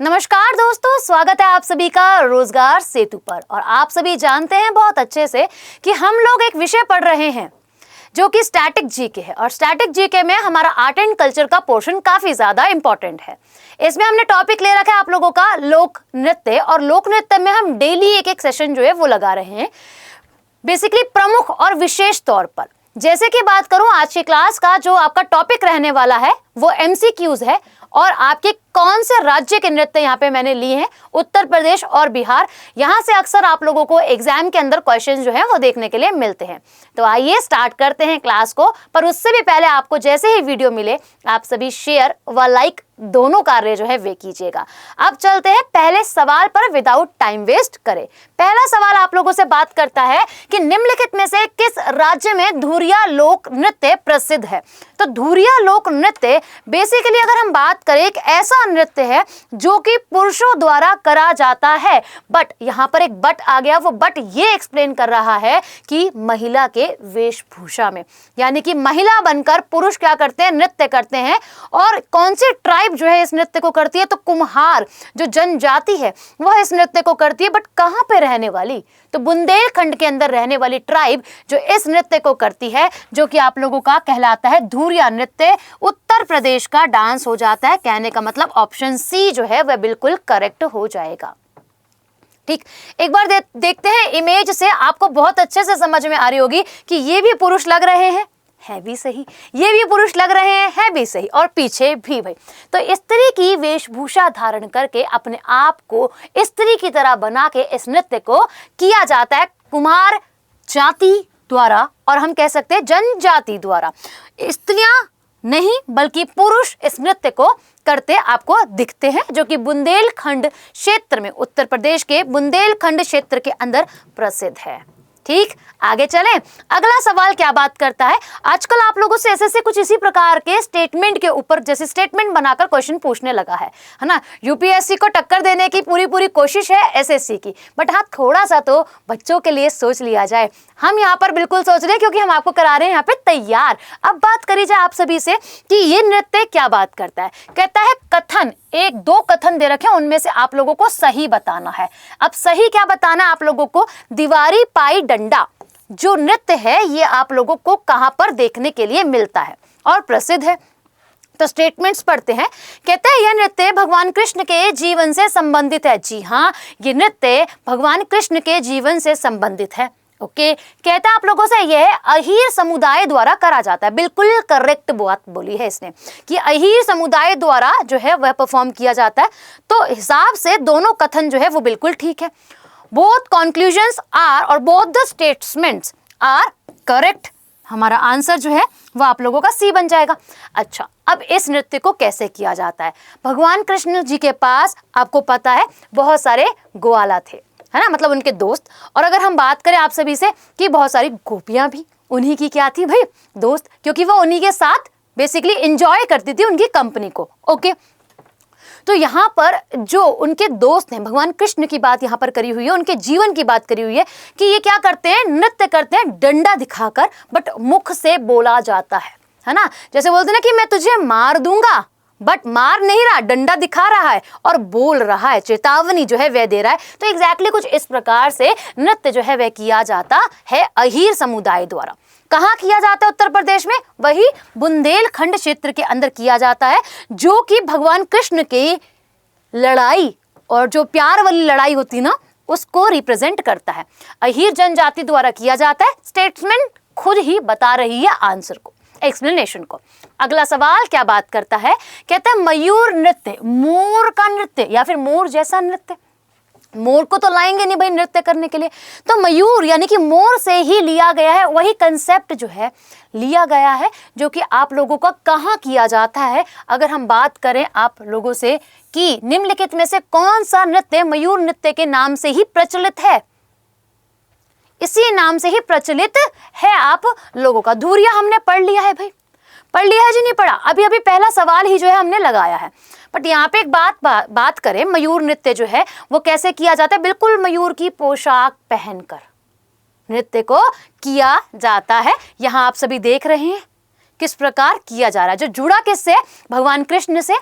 नमस्कार दोस्तों, स्वागत है आप सभी का रोजगार सेतु पर। और आप सभी जानते हैं बहुत अच्छे से कि हम लोग एक विषय पढ़ रहे हैं जो कि स्टैटिक जीके है। और स्टैटिक जीके में हमारा आर्ट एंड कल्चर का पोर्शन काफी ज्यादा इंपॉर्टेंट है। इसमें हमने टॉपिक ले रखा है आप लोगों का लोक नृत्य, और लोक नृत्य में हम डेली एक एक सेशन जो है वो लगा रहे हैं, बेसिकली प्रमुख और विशेष तौर पर। जैसे कि बात करूं, आज की क्लास का जो आपका टॉपिक रहने वाला है वो एमसीक्यूज है। और आपके कौन से राज्य के नृत्य यहाँ पे मैंने लिए हैं, उत्तर प्रदेश और बिहार। यहाँ से अक्सर आप लोगों को एग्जाम के अंदर क्वेश्चन जो है वो देखने के लिए मिलते हैं। तो आइए स्टार्ट करते हैं क्लास को। पर उससे भी पहले आपको जैसे ही वीडियो मिले आप सभी शेयर व लाइक दोनों कार्य जो है वे कीजिएगा। अब चलते हैं पहले सवाल पर विदाउट टाइम वेस्ट करे। पहला सवाल आप लोगों से बात करता है कि निम्नलिखित में से किस राज्य में धुरिया लोक नृत्य प्रसिद्ध है। तो धुरिया लोक नृत्य बेसिकली अगर हम बात करें, एक ऐसा नृत्य है जो कि पुरुषों द्वारा करा जाता है। बट यहां पर एक बट आ गया। वो बट ये एक्सप्लेन कर रहा है कि महिला के वेशभूषा में, यानी कि महिला बनकर पुरुष क्या करते हैं, नृत्य करते हैं। और कौन सी ट्राइब जो है इस नृत्य को करती है, तो कुम्हार जो जनजाति है वह इस नृत्य को करती है। बट कहां पे रहने वाली, तो बुंदेलखंड के अंदर रहने वाली ट्राइब जो इस नृत्य को करती है, जो कि आप लोगों का कहलाता है धुरिया नृत्य, उत्तर प्रदेश का डांस हो जाता है। कहने का मतलब ऑप्शन सी जो है वह बिल्कुल करेक्ट हो जाएगा। ठीक, एक बार देखते हैं इमेज से, आपको बहुत अच्छे से समझ में आ रही होगी कि ये भी पुरुष लग रहे हैं, है भी सही, ये भी पुरुष लग रहे हैं, है भी सही, और पीछे भी भाई। तो स्त्री की वेशभूषा धारण करके अपने आप को स्त्री की तरह बना के इस नृत्य को किया जाता है कुम्हार जाति द्वारा, और हम कह सकते हैं जनजाति द्वारा। स्त्रियां नहीं बल्कि पुरुष इस नृत्य को करते आपको दिखते हैं, जो कि बुंदेलखंड क्षेत्र में, उत्तर प्रदेश के बुंदेलखंड क्षेत्र के अंदर प्रसिद्ध है। ठीक, आगे चलें। अगला सवाल क्या बात करता है, आजकल आप लोगों से एसएससी कुछ इसी प्रकार के स्टेटमेंट के ऊपर जैसे स्टेटमेंट बनाकर क्वेश्चन पूछने लगा है ना। यूपीएससी को टक्कर देने की पूरी कोशिश है एसएससी की। बट हाँ, थोड़ा सा तो बच्चों के लिए सोच लिया जाए। हम यहाँ पर बिल्कुल सोच रहे हैं क्योंकि हम आपको करा रहे हैं यहाँ पे तैयार। अब बात करी जाए आप सभी से कि ये नृत्य क्या बात करता है। कहता है कथन, एक दो कथन दे रखे हैं, उनमें से आप लोगों को सही बताना है। अब सही क्या बताना है आप लोगों को, दीवारी पाई डंडा जो नृत्य है ये आप लोगों को कहां पर देखने के लिए मिलता है और प्रसिद्ध है। तो स्टेटमेंट्स पढ़ते हैं। कहते हैं यह नृत्य भगवान कृष्ण के जीवन से संबंधित है। जी हाँ, ये नृत्य भगवान कृष्ण के जीवन से संबंधित है। ओके, कहता है आप लोगों से यह अहीर समुदाय द्वारा करा जाता है। बिल्कुल करेक्ट बात बोली है इसने कि अहीर समुदाय द्वारा जो है वह परफॉर्म किया जाता है। तो हिसाब से दोनों कथन जो है वो बिल्कुल ठीक है। बोथ कंक्लूजन्स आर और both the statements are correct. हमारा आंसर जो है वो आप लोगों का सी बन जाएगा। अच्छा, अब इस नृत्य को कैसे किया जाता है। भगवान कृष्ण जी के पास आपको पता है बहुत सारे ग्वाला थे, है ना, मतलब उनके दोस्त। और अगर हम बात करें आप सभी से कि बहुत सारी गोपियां भी उन्हीं की क्या थी भाई, दोस्त, क्योंकि वो उन्हीं के साथ बेसिकली एंजॉय करती थी उनकी कंपनी को। ओके, तो यहाँ पर जो उनके दोस्त हैं, भगवान कृष्ण की बात यहाँ पर करी हुई है, उनके जीवन की बात करी हुई है कि ये क्या करते हैं, नृत्य करते हैं डंडा दिखाकर, बट मुख से बोला जाता है ना। जैसे बोलते हैं ना कि मैं तुझे मार दूंगा, बट मार नहीं रहा, डंडा दिखा रहा है और बोल रहा है, चेतावनी जो है वह दे रहा है। तो एग्जैक्टली कुछ इस प्रकार से नृत्य जो है वह किया जाता है अहीर समुदाय द्वारा। कहाँ किया जाता है, उत्तर प्रदेश में, वही बुंदेलखंड क्षेत्र के अंदर किया जाता है, जो कि भगवान कृष्ण की लड़ाई और जो प्यार वाली लड़ाई होती ना उसको रिप्रेजेंट करता है। अहीर जनजाति द्वारा किया जाता है। स्टेटमेंट खुद ही बता रही है आंसर को, एक्सप्लेनेशन को। अगला सवाल क्या बात करता है, कहता है मयूर नृत्य, मोर का नृत्य या फिर मोर जैसा नृत्य। मोर को तो लाएंगे नहीं भाई नृत्य करने के लिए, तो मयूर यानी कि मोर से ही लिया गया है, वही कंसेप्ट जो है लिया गया है, जो कि आप लोगों का कहाँ किया जाता है। अगर हम बात करें आप लोगों से कि निम्नलिखित में से कौन सा नृत्य मयूर नृत्य के नाम से ही प्रचलित है, इसी नाम से ही प्रचलित है आप लोगों का। धुरिया हमने पढ़ लिया है भाई, पढ़ लिया है जी, नहीं पढ़ा, अभी अभी पहला सवाल ही जो है हमने लगाया है। बट यहाँ पे एक बात करें, मयूर नृत्य जो है वो कैसे किया जाता है, बिल्कुल मयूर की पोशाक पहनकर नृत्य को किया जाता है। यहाँ आप सभी देख रहे हैं किस प्रकार किया जा रहा है, जो जुड़ा किससे, भगवान कृष्ण से,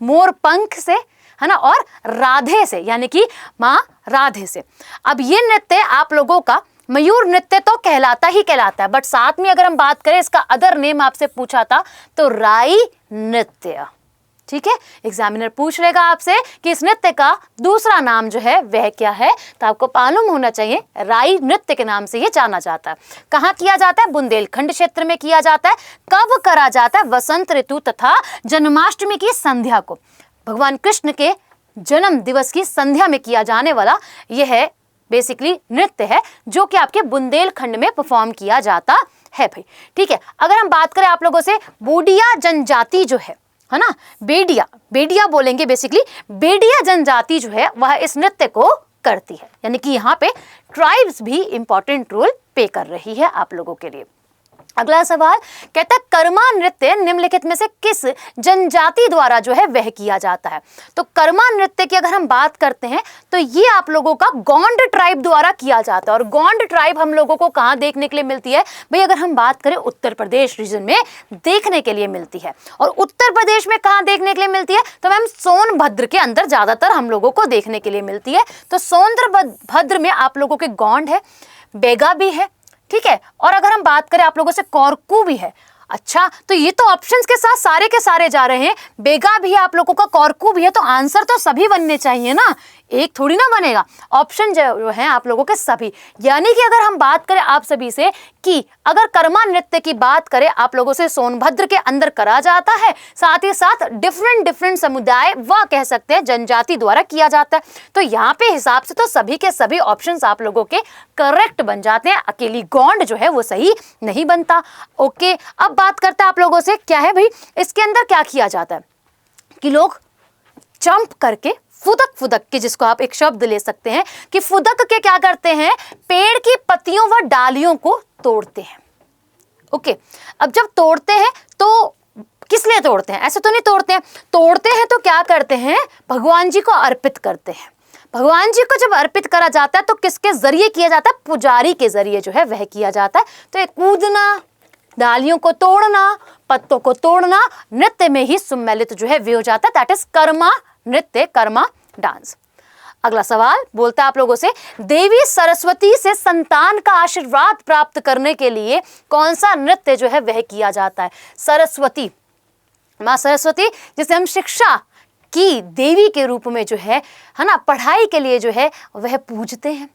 मोर पंख से, है ना, और राधे से यानी कि माँ राधे से। अब ये नृत्य आप लोगों का मयूर नृत्य तो कहलाता ही कहलाता है, बट साथ में अगर हम बात करें इसका अदर नेम आपसे पूछा था तो राई नृत्य। ठीक है, एग्जामिनर पूछ लेगा आपसे कि इस नृत्य का दूसरा नाम जो है वह क्या है, तो आपको मालूम होना चाहिए राई नृत्य के नाम से ये जाना जाता है। कहाँ किया जाता है? बुंदेलखंड क्षेत्र में किया जाता है। कब करा जाता है? वसंत ऋतु तथा जन्माष्टमी की संध्या को, भगवान कृष्ण के जन्म दिवस की संध्या में किया जाने वाला यह बेसिकली नृत्य है जो कि आपके बुंदेलखंड में परफॉर्म किया जाता है भाई। ठीक है, अगर हम बात करें आप लोगों से बोडिया जनजाति जो है ना, बेडिया बोलेंगे, बेसिकली बेडिया जनजाति जो है वह इस नृत्य को करती है, यानी कि यहाँ पे ट्राइब्स भी इंपॉर्टेंट रोल प्ले कर रही है आप लोगों के लिए। अगला सवाल कहता है कर्मा नृत्य निम्नलिखित में से किस जनजाति द्वारा जो है वह किया जाता है? तो कर्मा नृत्य की अगर हम बात करते हैं तो ये आप लोगों का गोंड ट्राइब द्वारा किया जाता है। और गोंड ट्राइब हम लोगों को कहाँ देखने के लिए मिलती है भाई? अगर हम बात करें उत्तर प्रदेश रीजन में देखने के लिए मिलती है। और उत्तर प्रदेश में कहाँ देखने के लिए मिलती है? तो मैम सोनभद्र के अंदर ज्यादातर हम लोगों को देखने के लिए मिलती है। तो सोनभद्र में आप लोगों के गोंड है, बेगा भी है, ठीक है, और अगर हम बात करें आप लोगों से कोरकू भी है। अच्छा, तो ये तो ऑप्शंस के साथ सारे के सारे जा रहे हैं, बेगा भी है आप लोगों का, कोरकू भी है, तो आंसर तो सभी बनने चाहिए ना, एक थोड़ी ना बनेगा। ऑप्शन जो है आप लोगों के सभी, यानी कि अगर हम बात करें आप सभी से कि अगर कर्मा नृत्य की बात करें आप लोगों से सोनभद्र के अंदर करा जाता है, साथ ही साथ डिफरेंट समुदाय व कह सकते हैं जनजाति द्वारा किया जाता है, तो यहाँ पे हिसाब से तो सभी के सभी ऑप्शंस आप लोगों के करेक्ट बन जाते हैं, अकेली गोंड जो है वो सही नहीं बनता। ओके, अब बात करते हैं आप लोगों से क्या है भाई इसके अंदर क्या किया जाता है कि लोग जंप करके फुदक के, जिसको आप एक शब्द ले सकते हैं कि फुदक के क्या करते हैं, पेड़ की पत्तियों व डालियों को तोड़ते हैं। ओके, अब जब तोड़ते हैं तो किस लिए तोड़ते हैं? ऐसे तो नहीं तोड़ते हैं तो क्या करते हैं, भगवान जी को अर्पित करते हैं। भगवान जी को जब अर्पित करा जाता है तो किसके जरिए किया जाता है? पुजारी के जरिए जो है वह किया जाता है। तो ये कूदना, डालियों को तोड़ना, पत्तों को तोड़ना नृत्य में ही सम्मिलित जो है वे हो जाता है, दैट इज कर्मा नृत्य, कर्मा डांस। अगला सवाल बोलता है आप लोगों से देवी सरस्वती से संतान का आशीर्वाद प्राप्त करने के लिए कौन सा नृत्य जो है वह किया जाता है? सरस्वती, माँ सरस्वती जिसे हम शिक्षा की देवी के रूप में जो है ना, पढ़ाई के लिए जो है वह पूजते हैं।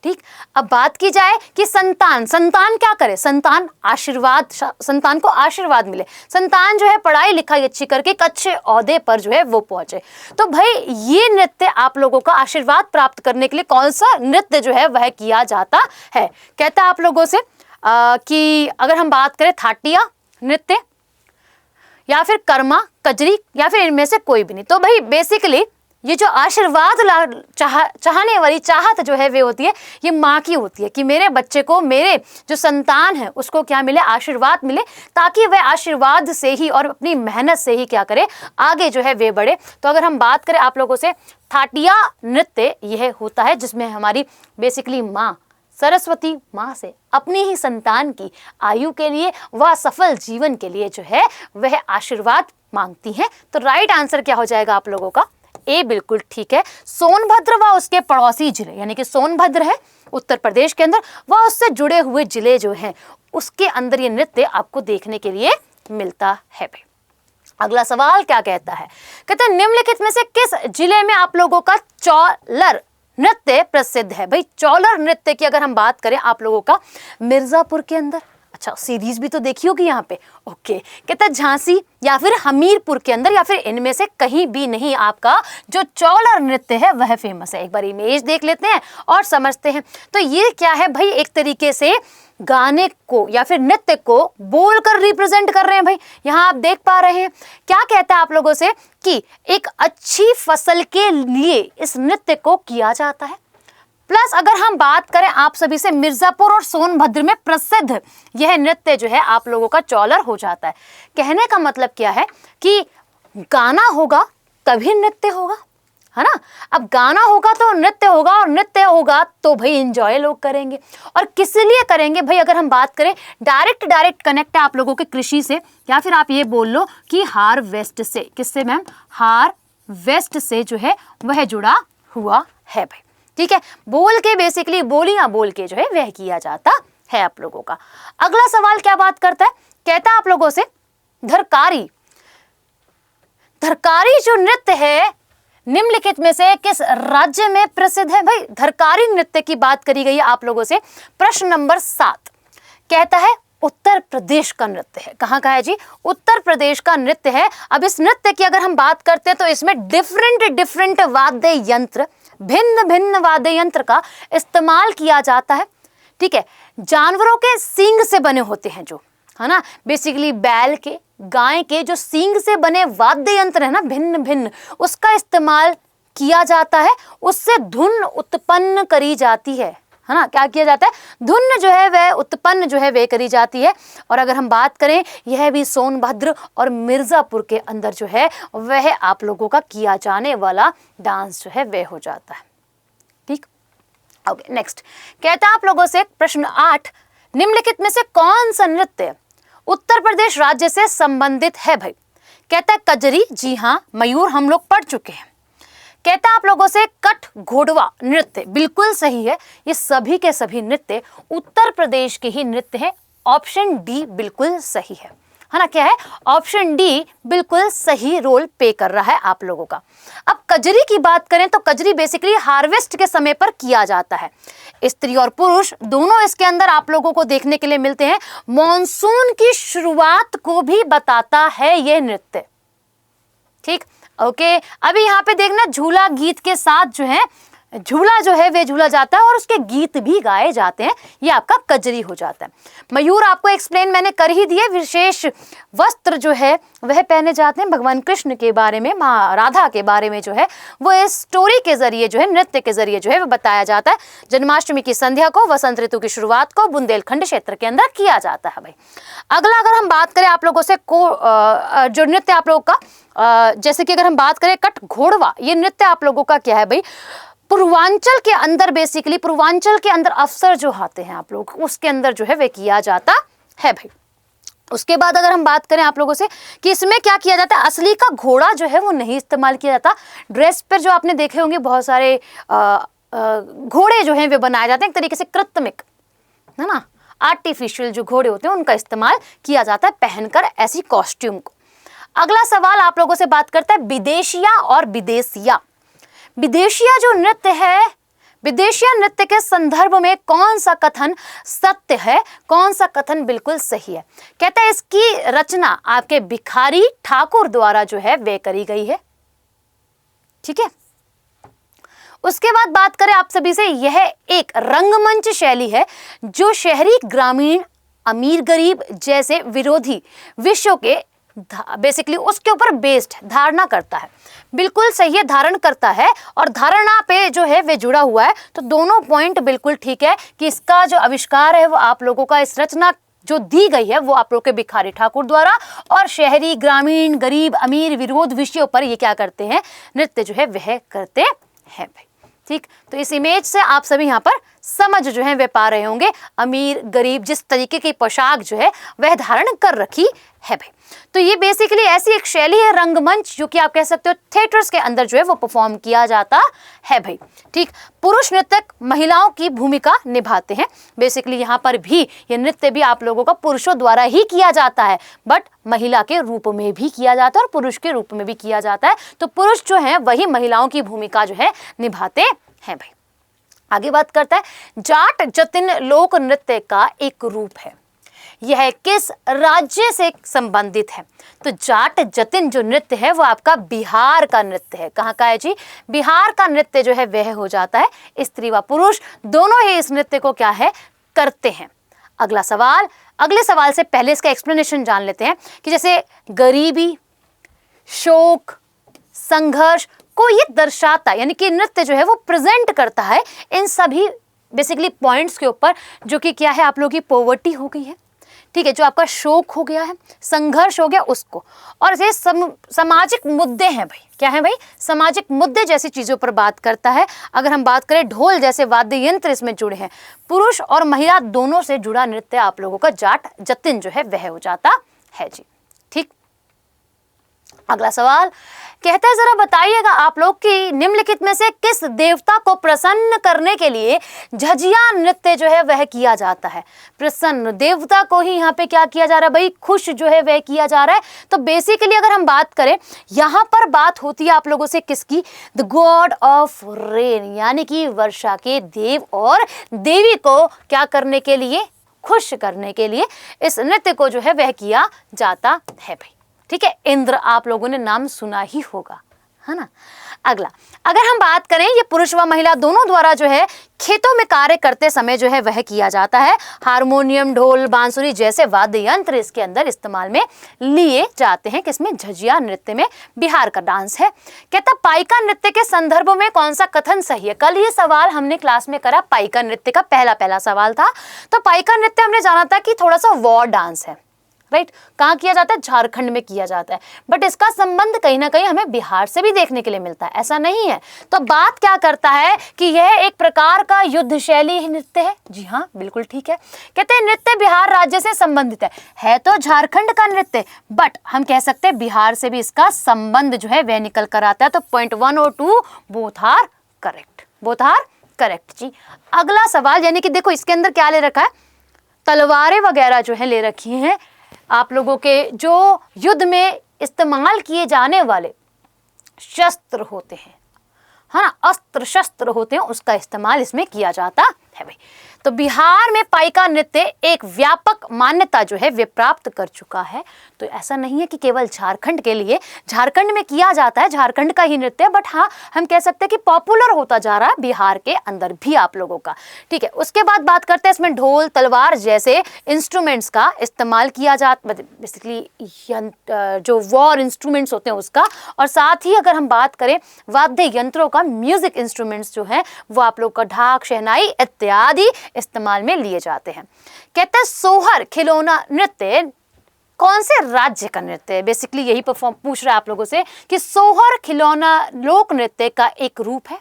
ठीक, अब बात की जाए कि संतान क्या करे? संतान आशीर्वाद, संतान को आशीर्वाद मिले, संतान जो है पढ़ाई लिखाई अच्छी करके एक अच्छे ओहदे पर जो है वो पहुंचे। तो भाई ये नृत्य आप लोगों का आशीर्वाद प्राप्त करने के लिए कौन सा नृत्य जो है वह किया जाता है? कहता है आप लोगों से कि अगर हम बात करें थाटिया नृत्य या फिर कर्मा, कजरी या फिर इनमें से कोई भी नहीं। तो भाई बेसिकली ये जो आशीर्वाद चाहने वाली चाहत जो है वे होती है, ये माँ की होती है कि मेरे बच्चे को, मेरे जो संतान है उसको क्या मिले? आशीर्वाद मिले, ताकि वह आशीर्वाद से ही और अपनी मेहनत से ही क्या करे, आगे जो है वे बढ़े। तो अगर हम बात करें आप लोगों से थाटिया नृत्य यह होता है जिसमें हमारी बेसिकली माँ सरस्वती माँ से अपनी ही संतान की आयु के लिए व सफल जीवन के लिए जो है वह आशीर्वाद मांगती हैं। तो राइट आंसर क्या हो जाएगा आप लोगों का? ए बिल्कुल ठीक है। सोनभद्र व उसके पड़ोसी जिले, यानी कि सोनभद्र है उत्तर प्रदेश के अंदर, व उससे जुड़े हुए जिले जो हैं उसके अंदर ये नृत्य आपको देखने के लिए मिलता है भाई। अगला सवाल क्या कहता है? कहते हैं निम्नलिखित में से किस जिले में आप लोगों का चौलर नृत्य प्रसिद्ध है? भाई चौलर नृत्य की अगर हम बात करें आप लोगों का मिर्जापुर के अंदर, अच्छा सीरीज भी तो देखी होगी यहाँ पे। ओके, कहता है झांसी या फिर हमीरपुर के अंदर या फिर इनमें से कहीं भी नहीं आपका जो चौलर नृत्य है वह फेमस है। एक बार इमेज देख लेते हैं और समझते हैं। तो ये क्या है भाई, एक तरीके से गाने को या फिर नृत्य को बोलकर रिप्रेजेंट कर रहे हैं भाई। यहाँ आप देख पा रहे हैं क्या कहता है आप लोगों से कि एक अच्छी फसल के लिए इस नृत्य को किया जाता है। प्लस अगर हम बात करें आप सभी से मिर्जापुर और सोनभद्र में प्रसिद्ध यह नृत्य जो है आप लोगों का चौलर हो जाता है। कहने का मतलब क्या है कि गाना होगा तभी नृत्य होगा, है ना। अब गाना होगा तो नृत्य होगा और नृत्य होगा तो भाई एंजॉय लोग करेंगे। और किस लिए करेंगे भाई? अगर हम बात करें डायरेक्ट कनेक्ट है आप लोगों के कृषि से, या फिर आप ये बोल लो कि हार्वेस्ट से। किससे मैम? हार्वेस्ट वेस्ट से जो है वह जुड़ा हुआ है भाई। ठीक है, बोल के बेसिकली बोलियां बोल के जो है वह किया जाता है आप लोगों का। अगला सवाल क्या बात करता है, कहता है आप लोगों से धरकारी। धरकारी जो नृत्य है निम्नलिखित में से किस राज्य में प्रसिद्ध है? भाई धरकारी नृत्य की बात करी गई है आप लोगों से। प्रश्न नंबर 7 कहता है उत्तर प्रदेश का नृत्य है। कहाँ का है जी? उत्तर प्रदेश का नृत्य है। अब इस नृत्य की अगर हम बात करते हैं तो इसमें डिफरेंट वाद्य यंत्र, भिन्न भिन्न वाद्य यंत्र का इस्तेमाल किया जाता है। ठीक है, जानवरों के सींग से बने होते हैं जो, है ना, बेसिकली बैल के, गाय के जो सींग से बने वाद्य यंत्र है ना भिन्न भिन्न, उसका इस्तेमाल किया जाता है। उससे धुन उत्पन्न करी जाती है ना। क्या किया जाता है? धुन जो है वह उत्पन्न जो है वह करी जाती है। और अगर हम बात करें, यह भी सोनभद्र और मिर्जापुर के अंदर जो है वह आप लोगों का किया जाने वाला डांस जो है वह हो जाता है। ठीक, ओके, नेक्स्ट कहता है आप लोगों से प्रश्न 8, निम्नलिखित में से कौन सा नृत्य उत्तर प्रदेश राज्य से संबंधित है? भाई कहता है कजरी। जी हाँ, मयूर हम लोग पढ़ चुके हैं। कहता है आप लोगों से कठ घोड़वा नृत्य। बिल्कुल सही है, ये सभी के सभी नृत्य उत्तर प्रदेश के ही नृत्य हैं। ऑप्शन डी बिल्कुल सही है ना। क्या है? ऑप्शन डी बिल्कुल सही रोल प्ले कर रहा है आप लोगों का। अब कजरी की बात करें तो कजरी बेसिकली हार्वेस्ट के समय पर किया जाता है। स्त्री और पुरुष दोनों इसके अंदर आप लोगों को देखने के लिए मिलते हैं। मॉनसून की शुरुआत को भी बताता है ये नृत्य। ठीक, ओके, अभी यहाँ पे देखना झूला गीत के साथ जो है झूला जो है वे झूला जाता है और उसके गीत भी गाए जाते हैं। ये आपका कजरी हो जाता है। मयूर आपको एक्सप्लेन मैंने कर ही दिए। विशेष वस्त्र जो है वह पहने जाते हैं। भगवान कृष्ण के बारे में, माँ राधा के बारे में जो है वो इस स्टोरी के जरिए जो है, नृत्य के जरिए जो है वो बताया जाता है। जन्माष्टमी की संध्या को, वसंत ऋतु की शुरुआत को बुंदेलखंड क्षेत्र के अंदर किया जाता है। भाई अगला अगर हम बात करें आप लोगों से जो नृत्य आप लोगों का, जैसे कि अगर हम बात करें कठ घोड़वा, ये नृत्य आप लोगों का क्या है भाई? पूर्वांचल के अंदर, बेसिकली पूर्वांचल के अंदर अफसर जो आते हैं आप लोग, उसके अंदर जो है वे किया जाता है भाई। उसके बाद अगर हम बात करें आप लोगों से कि इसमें क्या किया जाता है, असली का घोड़ा जो है वो नहीं इस्तेमाल किया जाता। ड्रेस पर जो आपने देखे होंगे बहुत सारे घोड़े जो हैं वे बनाए जाते हैं, एक तरीके से कृत्रिमिक, है ना, आर्टिफिशियल जो घोड़े होते हैं उनका इस्तेमाल किया जाता है पहनकर ऐसी कॉस्ट्यूम को। अगला सवाल आप लोगों से बात करता है विदेशिया और विदेशिया। विदेशिया जो नृत्य है, विदेशिया नृत्य के संदर्भ में कौन सा कथन सत्य है, कौन सा कथन बिल्कुल सही है? कहता है इसकी रचना आपके भिखारी ठाकुर द्वारा जो है वे करी गई है। ठीक है, उसके बाद बात करें आप सभी से, यह एक रंगमंच शैली है जो शहरी, ग्रामीण, अमीर गरीब जैसे विरोधी विषयों के बेसिकली उसके ऊपर बेस्ड धारणा करता है। बिल्कुल सही है, धारण करता है और धारणा पे जो है वे जुड़ा हुआ है। तो दोनों पॉइंट बिल्कुल ठीक है कि इसका जो आविष्कार है वो आप लोगों का, इस रचना जो दी गई है वो आप लोगों के भिखारी ठाकुर द्वारा, और शहरी, ग्रामीण, गरीब, अमीर, विरोध विषयों पर ये क्या करते हैं, नृत्य जो है वह करते हैं भाई। ठीक, तो इस इमेज से आप सभी यहाँ पर समझ जो है वे पा रहे होंगे, अमीर गरीब जिस तरीके की पोशाक जो है वह धारण कर रखी है भाई। तो ये बेसिकली ऐसी एक शैली है, रंगमंच, जो कि आप कह सकते हो थिएटर्स के अंदर जो है वो परफॉर्म किया जाता है भाई। ठीक, पुरुष नृत्यक महिलाओं की भूमिका निभाते हैं। बेसिकली यहाँ पर भी ये नृत्य भी आप लोगों का पुरुषों द्वारा ही किया जाता है, बट महिला के रूप में भी किया जाता है और पुरुष के रूप में भी किया जाता है। तो पुरुष जो है वही महिलाओं की भूमिका जो है निभाते हैं भाई। आगे बात करता है, जाट जतिन लोक नृत्य का एक रूप है। यह किस राज्य से संबंधित है? तो जाट जतिन जो नृत्य है वो आपका बिहार का नृत्य है। कहाँ का है जी? बिहार का नृत्य जो है वह हो जाता है। स्त्री व पुरुष दोनों ही इस नृत्य को क्या है, करते हैं। अगला सवाल, अगले सवाल से पहले इसका एक्सप्लेनेशन जान लेते हैं कि जैसे गरीबी, शोक, संघर्ष को ये दर्शाता, यानी कि नृत्य जो है वो प्रेजेंट करता है इन सभी बेसिकली पॉइंट्स के ऊपर, जो कि क्या है, आप लोगों की पॉवर्टी हो गई है, ठीक है, जो आपका शोक हो गया है, संघर्ष हो गया उसको, और ये सामाजिक मुद्दे हैं भाई। क्या है भाई? सामाजिक मुद्दे जैसी चीजों पर बात करता है। अगर हम बात करें, ढोल जैसे वाद्य यंत्र इसमें जुड़े हैं। पुरुष और महिला दोनों से जुड़ा नृत्य आप लोगों का जाट जतिन जो है वह हो जाता है जी। ठीक, अगला सवाल कहता है, जरा बताइएगा आप लोग कि निम्नलिखित में से किस देवता को प्रसन्न करने के लिए झझिया नृत्य जो है वह किया जाता है। प्रसन्न देवता को ही यहाँ पे क्या किया जा रहा है भाई, खुश जो है वह किया जा रहा है। तो बेसिकली अगर हम बात करें, यहाँ पर बात होती है आप लोगों से किसकी, द गॉड ऑफ रेन, यानी कि वर्षा के देव और देवी को क्या करने के लिए, खुश करने के लिए इस नृत्य को जो है वह किया जाता है भाई। ठीक है, इंद्र आप लोगों ने नाम सुना ही होगा, है ना। अगला, अगर हम बात करें, ये पुरुष व महिला दोनों द्वारा जो है खेतों में कार्य करते समय जो है वह किया जाता है। हारमोनियम, ढोल, बांसुरी जैसे वाद्य यंत्र इसके अंदर इस्तेमाल में लिए जाते हैं। किसमें, झझिया नृत्य में। बिहार का डांस है। कहता पाइका नृत्य के संदर्भ में कौन सा कथन सही है। कल ये सवाल हमने क्लास में करा, पाइका नृत्य का पहला सवाल था। तो पाइका नृत्य हमने जाना था कि थोड़ा सा वॉर डांस है, राइट। कहाँ किया जाता है, झारखंड में किया जाता है। बट इसका संबंध कहीं ना कहीं हमें बिहार से भी देखने के लिए मिलता है, ऐसा नहीं है। तो बात क्या करता है कि यह एक प्रकार का युद्ध शैली नृत्य है। जी हाँ, बिल्कुल ठीक है। कहते हैं नृत्य बिहार राज्य से संबंधित है तो झारखंड का नृत्य, बट हम कह सकते हैं बिहार से भी इसका संबंध जो है वह निकल कर आता है। तो पॉइंट 1 और 2 both are correct, both are correct जी। अगला सवाल, यानी कि देखो इसके अंदर क्या ले रखा है, तलवारें वगैरह जो है ले रखी हैं। आप लोगों के जो युद्ध में इस्तेमाल किए जाने वाले शस्त्र होते हैं, है ना, अस्त्र शस्त्र होते हैं, उसका इस्तेमाल इसमें किया जाता है भाई। तो बिहार में पाइका नृत्य एक व्यापक मान्यता जो है वे प्राप्त कर चुका है। तो ऐसा नहीं है कि केवल झारखंड के लिए, झारखंड में किया जाता है, झारखंड का ही नृत्य, बट हाँ हम कह सकते हैं कि पॉपुलर होता जा रहा है बिहार के अंदर भी आप लोगों का। ठीक है, उसके बाद बात करते हैं इसमें ढोल, तलवार जैसे इंस्ट्रूमेंट्स का इस्तेमाल किया जाता, बेसिकली जो वॉर इंस्ट्रूमेंट्स होते हैं उसका। और साथ ही अगर हम बात करें वाद्य यंत्रों का, म्यूजिक इंस्ट्रूमेंट्स जो है वो आप लोग का ढाक, शहनाई इत्यादि इस्तेमाल में लिए जाते हैं। कहते हैं सोहर खिलौना नृत्य कौन से राज्य का नृत्य है। बेसिकली यही पूछ रहा है आप लोगों से कि सोहर खिलौना लोक नृत्य का एक रूप है,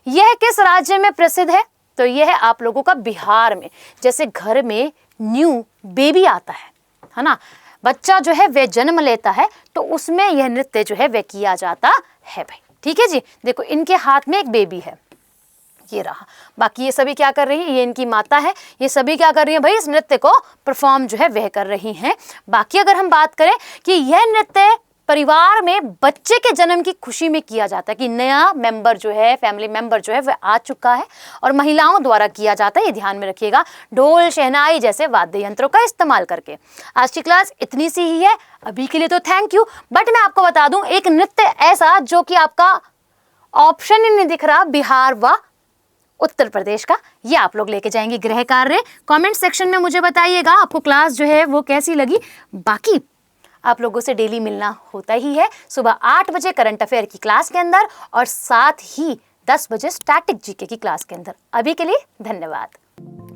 यह किस राज्य में प्रसिद्ध है। तो यह है आप लोगों का बिहार में। जैसे घर में न्यू बेबी आता है ना, बच्चा जो है वह जन्म लेता है, तो उसमें यह नृत्य जो है वह किया जाता है भाई। ठीक है जी, देखो इनके हाथ में एक बेबी है, ये रहा। बाकी ये सभी क्या कर रही है, ये इनकी माता है, ये सभी क्या कर रही है भाई, इस नृत्य को परफॉर्म जो है वह कर रही हैं। बाकी अगर हम बात करें कि यह नृत्य परिवार में बच्चे के जन्म की खुशी में किया जाता है, कि नया मेंबर जो है, फैमिली मेंबर जो है वह आ चुका है, और महिलाओं द्वारा किया जाता है, ये ध्यान में रखिएगा, ढोल, शहनाई जैसे वाद्य यंत्रों का इस्तेमाल करके। आज की क्लास इतनी सी ही है अभी के लिए, तो थैंक यू। बट मैं आपको बता दूं एक नृत्य ऐसा जो कि आपका ऑप्शन ही नहीं दिख रहा, बिहार व उत्तर प्रदेश का, ये आप लोग लेके जाएंगे गृह कार्य। कमेंट सेक्शन में मुझे बताइएगा आपको क्लास जो है वो कैसी लगी। बाकी आप लोगों से डेली मिलना होता ही है, सुबह 8 बजे करंट अफेयर की क्लास के अंदर, और साथ ही 10 बजे स्टैटिक जीके की क्लास के अंदर। अभी के लिए धन्यवाद।